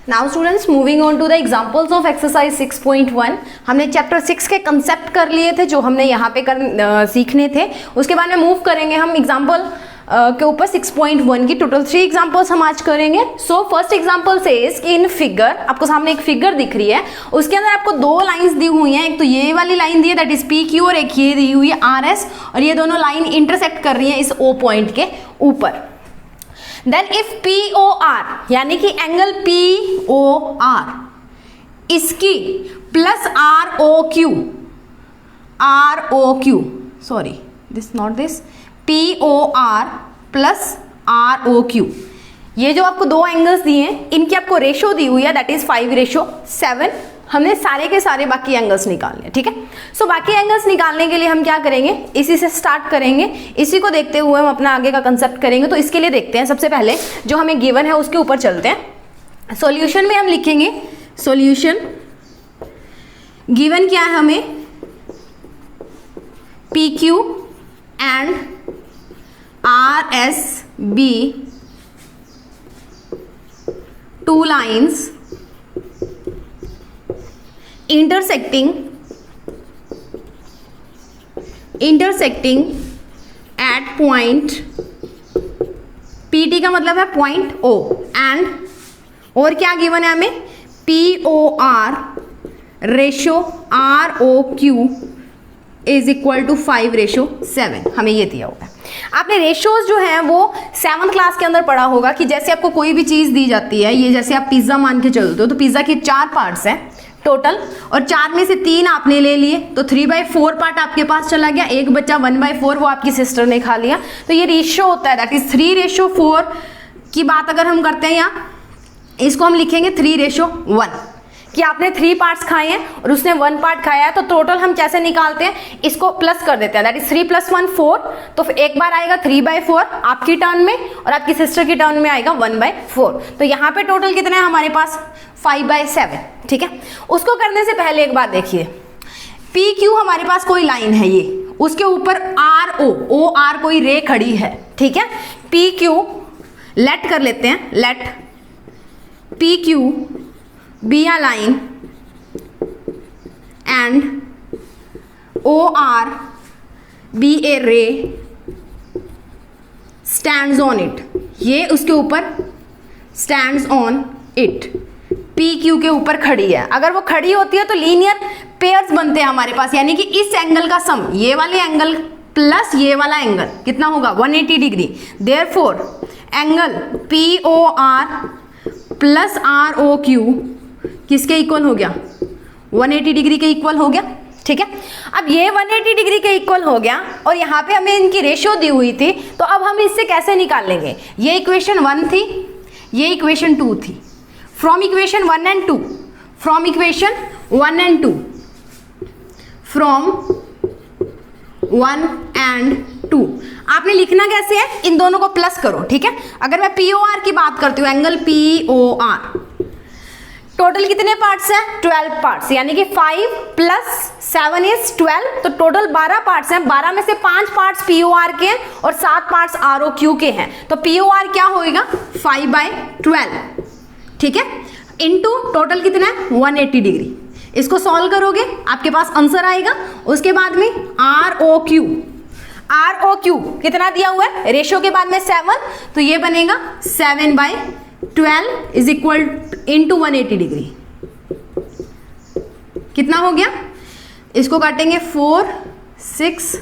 Now students moving on to the examples of exercise 6.1। हमने chapter 6 के concept कर लिए थे जो हमने यहाँ पे सीखने थे। उसके बाद में मूव करेंगे हम एग्जांपल के ऊपर 6.1 की टोटल 3 एग्जांपल्स हम आज करेंगे। सो फर्स्ट एग्जांपल से इन फिगर, आपको सामने एक फिगर दिख रही है, उसके अंदर आपको दो लाइंस दी हुई हैं। एक तो ये वाली लाइन दी है दैट इज पी क्यू, और एक ये दी हुई है आर एस, और ये दोनों लाइन इंटरसेक्ट कर रही है इस ओ पॉइंट के ऊपर। Then if P O R यानी कि एंगल पी ओ आर इसकी plus R O Q sorry this not this P O R plus R O Q, ये जो आपको दो एंगल्स दिए हैं इनकी आपको रेशो दी हुई है दैट इज 5:7। हमने सारे के सारे बाकी एंगल्स निकालने, ठीक है। सो बाकी एंगल्स निकालने के लिए हम क्या करेंगे, इसी से स्टार्ट करेंगे, इसी को देखते हुए हम अपना आगे का कंसेप्ट करेंगे। तो इसके लिए देखते हैं, सबसे पहले जो हमें गिवन है उसके ऊपर चलते हैं। सॉल्यूशन में हम लिखेंगे, सॉल्यूशन गिवन क्या है हमें, P Q and R S be two lines intersecting at point PT का मतलब है पॉइंट O, एंड और क्या गिवन है हमें, POR ratio ROQ is equal to 5:7। हमें ये दिया हुआ है। आपने रेशोज जो है वो 7th क्लास के अंदर पढ़ा होगा कि जैसे आपको कोई भी चीज दी जाती है, ये जैसे आप पिज्जा मान के चलते हो तो पिज्जा के 4 पार्ट्स हैं टोटल, और 4 में से 3 आपने ले लिए तो 3/4 पार्ट आपके पास चला गया, एक बच्चा 1/4 वो आपकी सिस्टर ने खा लिया। तो ये रेशियो होता है दैट इज 3:4 की बात अगर हम करते हैं यहाँ, इसको हम लिखेंगे 3:1 कि आपने 3 पार्ट्स खाए हैं और उसने 1 पार्ट खाया है। तो टोटल हम कैसे निकालते हैं, इसको प्लस कर देते हैं दैट इज 3 + 1 4। तो एक बार आएगा 3/4 आपकी टर्न में और आपकी सिस्टर की टर्न में आएगा 1/4। तो यहाँ पे टोटल कितना है हमारे पास 5/7, ठीक है। उसको करने से पहले एक बात देखिए, पी क्यू हमारे पास कोई लाइन है, ये उसके ऊपर आर ओ आर कोई रे खड़ी है, ठीक है। पी क्यू लेट कर लेते हैं, let P Q be a line and OR be a ray stands on it, ये उसके ऊपर stands on it, PQ के ऊपर खड़ी है। अगर वो खड़ी होती है तो लीनियर पेयर्स बनते हैं हमारे पास, यानी कि इस एंगल का सम, ये वाले एंगल प्लस ये वाला एंगल कितना होगा 180 degree. Therefore angle POR plus ROQ किसके इक्वल हो गया, 180 डिग्री के इक्वल हो गया, ठीक है। अब ये 180 डिग्री के इक्वल हो गया और यहाँ पे हमें इनकी रेशियो दी हुई थी, तो अब हम इससे कैसे निकालेंगे, ये इक्वेशन 1 थी, ये इक्वेशन 2 थी। From equation 1 and 2, from equation 1 and 2, from 1 and 2 आपने लिखना कैसे है, इन दोनों को प्लस करो, ठीक है। अगर मैं POR की बात करती हूँ, एंगल POR टोटल कितने पार्ट्स हैं, 12 पार्ट्स, यानी कि 5 + 7 = 12, तो टोटल 12 पार्ट्स हैं। 12 में से 5 पार्ट्स POR के हैं और 7 पार्ट्स ROQ के हैं। तो POR क्या होएगा 5/12, ठीक है, इनटू टोटल कितना है 180 डिग्री। इसको सॉल्व करोगे आपके पास आंसर आएगा। उसके बाद में ROQ कितना दिया हुआ है, रेशियो के बाद में 7, तो ये बनेगा 7/12 इज इक्वल इंटू 180 डिग्री। कितना हो गया, इसको काटेंगे 4 6,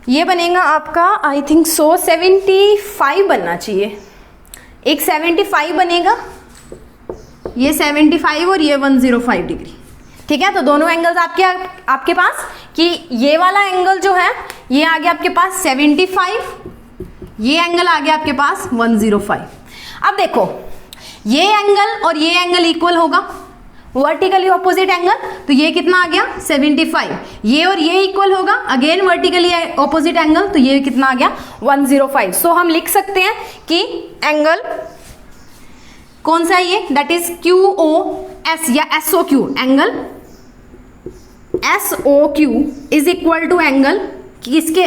ये बनेगा आपका आई थिंक 75 बनना चाहिए, एक 75 बनेगा, ये 75 और ये 105 डिग्री, ठीक है। तो दोनों एंगल्स आपके पास कि ये वाला एंगल जो है ये आ गया आपके पास 75, ये एंगल आ गया आपके पास 105। अब देखो ये एंगल और ये एंगल इक्वल होगा, वर्टिकली ऑपोजिट एंगल, तो ये कितना आ गया 75, ये और ये इक्वल होगा, अगेन वर्टिकली ऑपोजिट एंगल, तो ये कितना आ गया 105। सो हम लिख सकते हैं कि एंगल कौन सा है ये, दैट इज QOS या SOQ, angle SOQ is equal to angle किसके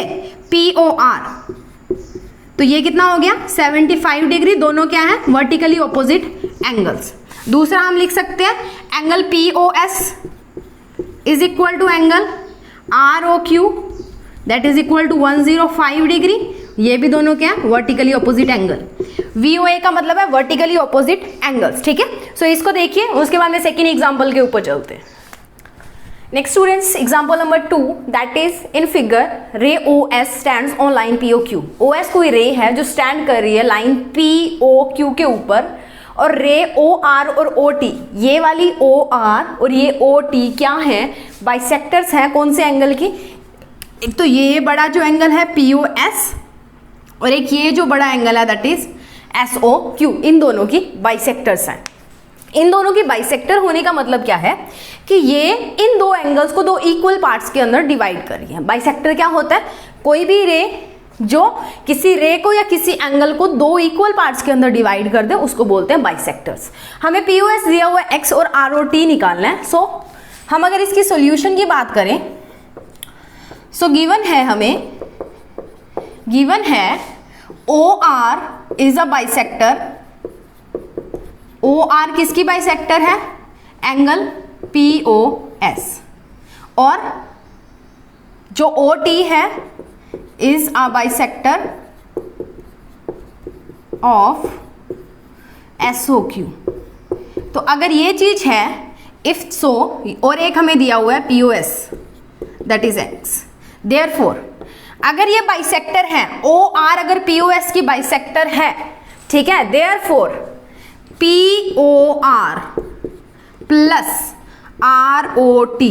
POR तो ये कितना हो गया 75 डिग्री, दोनों क्या है वर्टिकली ऑपोजिट एंगल्स। दूसरा हम लिख सकते हैं angle POS is equal to angle ROQ that is equal to 105 degree, ये भी दोनों क्या है वर्टिकली ऑपोजिट एंगल। VOA का मतलब है वर्टिकली ऑपोजिट एंगल्स, ठीक है। सो इसको देखिए, उसके बाद में सेकेंड एग्जाम्पल के ऊपर चलते हैं। Next students, example number 2 that is in figure रे OS stands on line POQ। OS कोई रे है जो स्टैंड कर रही है लाइन POQ के ऊपर, और रे OR और OT, ये वाली OR और ये OT क्या है बाइसेक्टर्स हैं कौन से एंगल की, एक तो ये बड़ा जो एंगल है POS और एक ये जो बड़ा एंगल है दैट इज SOQ, इन दोनों की बाइसेक्टर्स हैं। इन दोनों की बाइसेक्टर होने का मतलब क्या है कि ये इन दो एंगल्स को दो इक्वल पार्ट्स के अंदर डिवाइड कर रही है। बाइसेक्टर क्या होता है, कोई भी रे जो किसी रे को या किसी एंगल को दो इक्वल पार्ट्स के अंदर डिवाइड कर दे उसको बोलते हैं बाइसेक्टर्स। हमें POS दिया हुआ X और ROT निकालना है। सो हम अगर इसकी सॉल्यूशन की बात करें, सो गिवन है हमें, गिवन है OR is a bisector. OR किसकी बाइसेक्टर है, एंगल POS, और जो OT है is a bisector of SOQ। तो अगर ये चीज है इफ सो, और एक हमें दिया हुआ है POS that is X, therefore अगर ये बाइसेक्टर है OR अगर POS की बाइसेक्टर है, ठीक है, therefore POR plus ROT,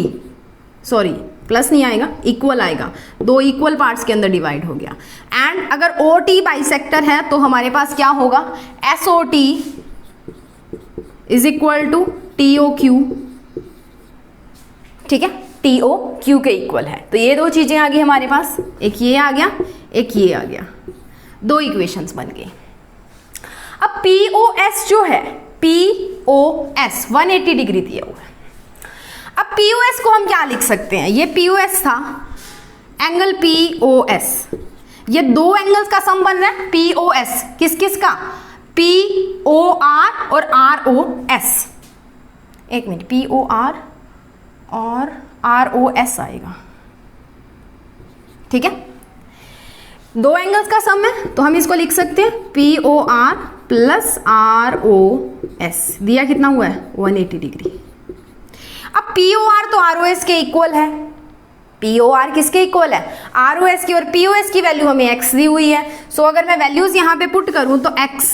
sorry plus नहीं आएगा इक्वल आएगा, दो इक्वल पार्ट्स के अंदर डिवाइड हो गया। एंड अगर OT बाइसेक्टर है तो हमारे पास क्या होगा SOT is equal to TOQ, ठीक है, TOQ के इक्वल है। तो ये दो चीजें आ गई हमारे पास, एक ये आ गया एक ये आ गया, दो इक्वेशंस बन गई। अब POS जो है, POS 180 डिग्री दिया हुआ है। अब POS को हम क्या लिख सकते हैं, ये POS था एंगल POS, ये दो एंगल्स का सम बन रहा है POS, किस किस का, POR और ROS। एक मिनट, POR और ROS आएगा, ठीक है, दो एंगल्स का सम है तो हम इसको लिख सकते हैं POR प्लस ROS, दिया कितना हुआ है 180 डिग्री। अब POR तो ROS के इक्वल है, POR किसके इक्वल है, ROS की, और POS की वैल्यू हमें X दी हुई है। सो अगर मैं वैल्यूज यहां पे पुट करूं तो X,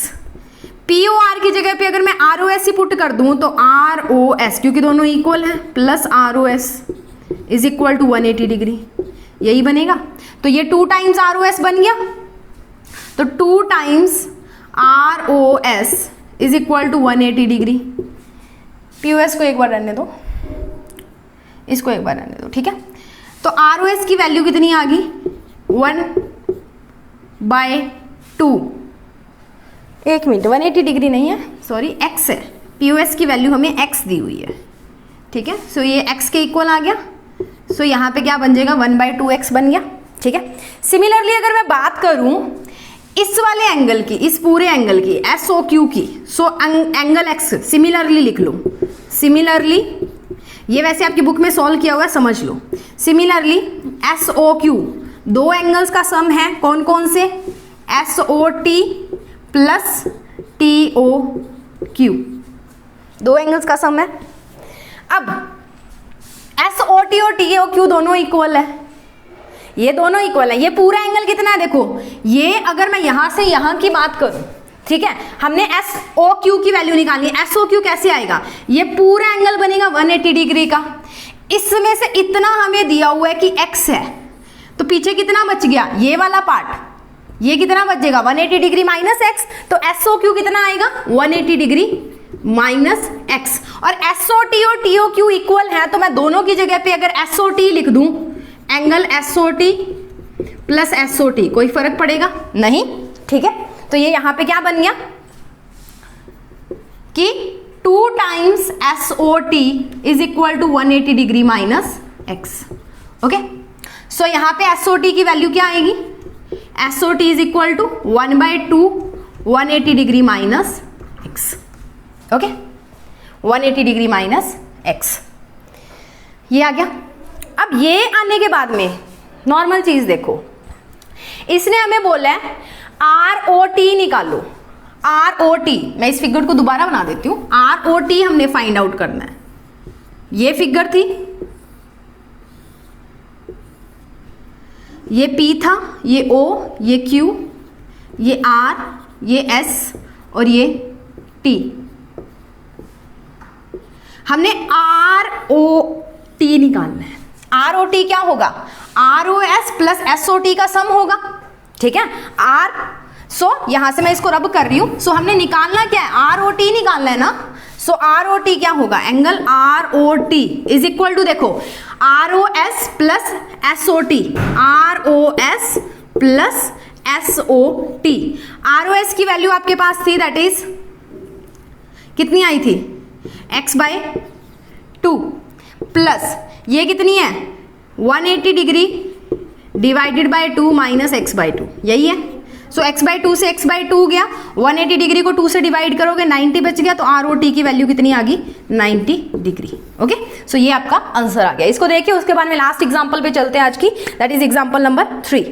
POR की जगह पे अगर मैं ROS ही पुट कर दूं तो ROS, क्योंकि दोनों इक्वल है, plus ROS is equal to 180 degree, यही बनेगा। तो ये 2 टाइम्स ROS बन गया, तो 2 times ROS is equal to 180 degree. POS को एक बार रहने दो, इसको एक बार रहने दो, ठीक है। तो ROS की वैल्यू कितनी आ गई 1/2, एक मिनट 180 डिग्री नहीं है, सॉरी X है, POS की वैल्यू हमें X दी हुई है, ठीक है। सो ये X के इक्वल आ गया, सो यहाँ पे क्या बन जाएगा 1/2X बन गया, ठीक है। सिमिलरली अगर मैं बात करूं इस वाले एंगल की, इस पूरे एंगल की SOQ की, सो एंगल X सिमिलरली लिख लो, सिमिलरली ये वैसे आपकी बुक में सॉल्व किया हुआ है, समझ लो। सिमिलरली SOQ दो एंगल्स का सम है, कौन कौन से, SOT प्लस TOQ, दो एंगल्स का सम है। अब SOT और TOQ दोनों इक्वल है, ये दोनों इक्वल है। ये पूरा एंगल कितना है देखो, ये अगर मैं यहां से यहां की बात करूं, ठीक है, हमने SOQ की वैल्यू निकालनी है। SOQ कैसे आएगा, ये पूरा एंगल बनेगा 180 डिग्री का, इसमें से इतना हमें दिया हुआ है कि X है, तो पीछे कितना बच गया, ये वाला पार्ट, ये कितना बचेगा 180 डिग्री माइनस X, तो SOQ कितना आएगा 180 डिग्री माइनस X। और SOT और TOQ इक्वल है तो मैं दोनों की जगह पे अगर SOT लिख दूं, एंगल SOT प्लस SOT, कोई फर्क पड़ेगा नहीं, ठीक है। तो ये यहां पे क्या बन गया कि 2 times SOT is equal to 180 degree minus X, okay. So यहां पे SOT की वैल्यू क्या आएगी, SOT is equal to 1/2 180 degree minus x। Okay, 180 degree minus x, ये आ गया। अब ये आने के बाद में नॉर्मल चीज देखो, इसने हमें बोला है ROT निकालो। ROT, मैं इस फिगर को दोबारा बना देती हूं। ROT हमने फाइंड आउट करना है। ये फिगर थी, ये P था, ये O, ये Q, ये R, ये S और ये T। हमने ROT निकालना है। ROT क्या होगा? ROS प्लस SOT का सम होगा, ठीक है। यहां से मैं इसको रब कर रही हूं। सो हमने निकालना क्या है? ROT निकालना है ना। सो ROT क्या होगा? Angle ROT is equal to, देखो, ROS plus SOT, ROS plus SOT। ROS की वैल्यू आपके पास थी, दैट इज कितनी आई थी? x/2 प्लस ये कितनी है? 180 degree divided by 2 minus x/2, यही है। सो x/2 से x/2 गया, 180 डिग्री को 2 से डिवाइड करोगे 90 बच गया, तो ROT की वैल्यू कितनी आ गई? 90 डिग्री। ओके, सो ये आपका आंसर आ गया। इसको देखिए, उसके बाद में लास्ट एग्जांपल पे चलते हैं आज की, that is example number 3।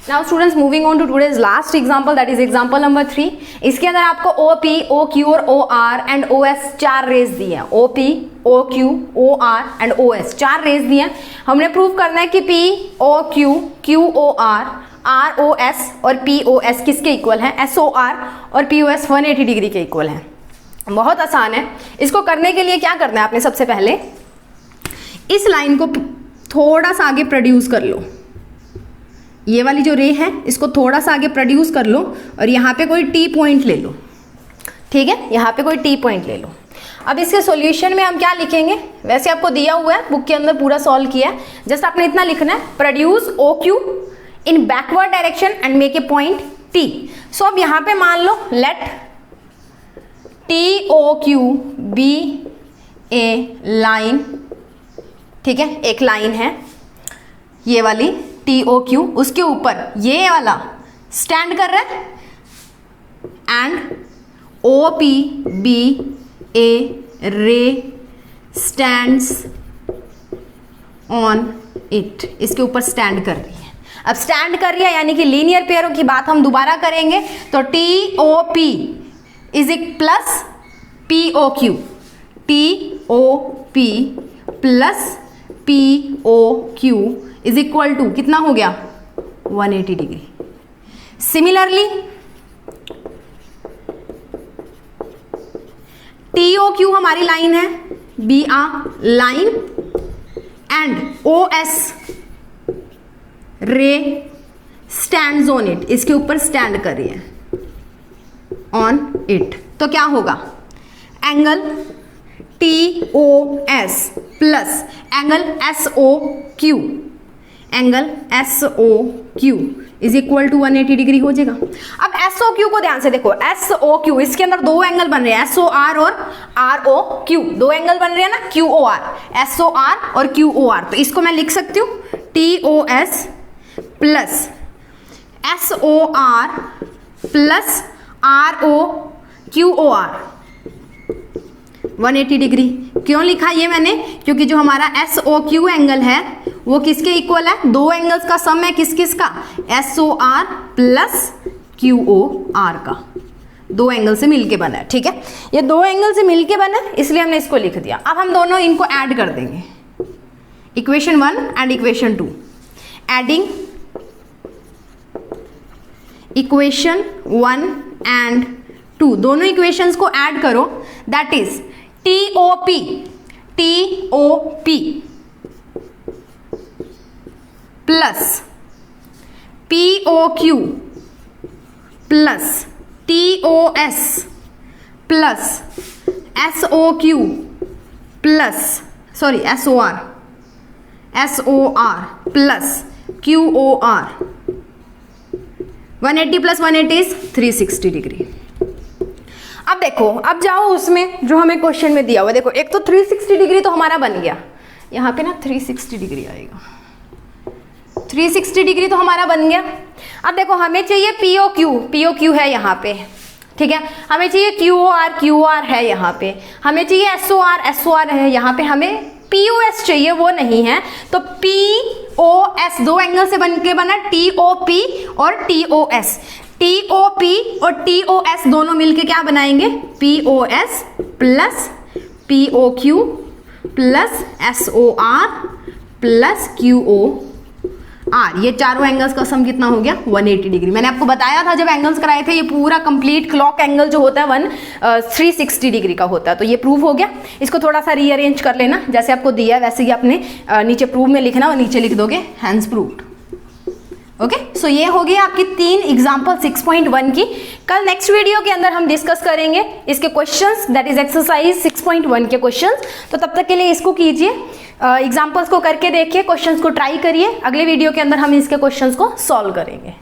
Now students, moving on to today's last example, that is example number 3। इसके अंदर आपको OP, OQ और OR एंड OS 4 रेज दी है। OP, OQ, OR and OS 4 rays दी है। हमने प्रूव करना है कि P, OQ, QOR, ROS और POS किसके इक्वल है? SOR और POS 180 डिग्री के इक्वल है। बहुत आसान है। इसको करने के लिए क्या करना है आपने? सबसे पहले इस लाइन को थोड़ा सा आगे प्रोड्यूस कर लो। ये वाली जो रे है इसको थोड़ा सा आगे प्रोड्यूस कर लो और यहाँ पे कोई T पॉइंट ले लो, ठीक है। यहाँ पे कोई T पॉइंट ले लो। अब इसके सॉल्यूशन में हम क्या लिखेंगे? वैसे आपको दिया हुआ है, बुक के अंदर पूरा सॉल्व किया है। जस्ट आपने इतना लिखना है, produce OQ in backward direction and make a point T। सो अब यहाँ पे मान लो, लेट TOQ बी ए लाइन, ठीक है, एक लाइन है ये वाली TOQ, उसके ऊपर ये वाला स्टैंड कर रहा है एंड OPB ए रे स्टैंड्स ऑन इट, इसके ऊपर स्टैंड कर रही है। अब स्टैंड कर रही है यानी कि लीनियर पेयरों की बात हम दोबारा करेंगे, तो TOP इज इक plus POQ, TOP plus POQ is equal to कितना हो गया? 180 डिग्री। सिमिलरली TOQ हमारी लाइन है, be a line and OS ray stands on it, इसके ऊपर स्टैंड कर रही है ऑन इट। तो क्या होगा? Angle TOS plus angle SOQ, angle SOQ is equal to 180 degree हो जाएगा। अब SOQ को ध्यान से देखो, SOQ इसके अंदर दो एंगल बन रहे हैं, SOR और ROQ, दो एंगल बन रहे हैं ना, QOR, SOR और QOR। तो इसको मैं लिख सकती हूँ TOS plus SOR plus ROQOR 180 degree. क्यों लिखा ये मैंने? क्योंकि जो हमारा SOQ एंगल है वो किसके इक्वल है? दो एंगल्स का सम है, किस किस का? SOR प्लस QOR का, दो एंगल से मिलके बना है, ठीक है। ये दो एंगल से मिलके बना है इसलिए हमने इसको लिख दिया। अब हम दोनों इनको ऐड कर देंगे, equation 1 and equation 2। Adding equation 1 and 2, दोनों इक्वेशंस को ऐड करो, that is TOP plus POQ plus TOS plus SOQ plus SOR plus QOR 180 plus 180 is 360 degree. अब देखो, अब जाओ उसमें जो हमें क्वेश्चन में दिया हुआ, देखो एक तो 360 डिग्री तो हमारा बन गया, यहाँ पे ना 360 डिग्री आएगा, 360 डिग्री तो हमारा बन गया। अब देखो हमें चाहिए POQ है यहाँ पे, ठीक है, हमें चाहिए QOR है यहाँ पे, हमें चाहिए SOR है यहाँ पे, हमें POS चाहिए, वो नहीं है, तो POS दो एंगल से बन के बना TOP और TOS। TOP और TOS दोनों मिलके क्या बनाएंगे, POS plus POQ plus SOR plus QOR। ये चारों एंगल्स का सम कितना हो गया, 180 डिग्री। मैंने आपको बताया था जब एंगल्स कराए थे, ये पूरा कंप्लीट क्लॉक एंगल जो होता है 360 डिग्री का होता है। तो ये प्रूव हो गया। इसको थोड़ा सा रीअरेंज कर लेना, जैसे आपको दिया है वैसे ही आपने नीचे प्रूव में लिखना और नीचे लिख दोगे हैंस प्रूव्ड। ओके, सो ये हो गई आपकी 3 एग्जाम्पल 6.1 की। कल नेक्स्ट वीडियो के अंदर हम डिस्कस करेंगे इसके क्वेश्चंस, दैट इज एक्सरसाइज 6.1 के क्वेश्चंस। तो तब तक के लिए इसको कीजिए, एग्जाम्पल्स को करके देखिए, क्वेश्चंस को ट्राई करिए। अगले वीडियो के अंदर हम इसके क्वेश्चंस को सॉल्व करेंगे।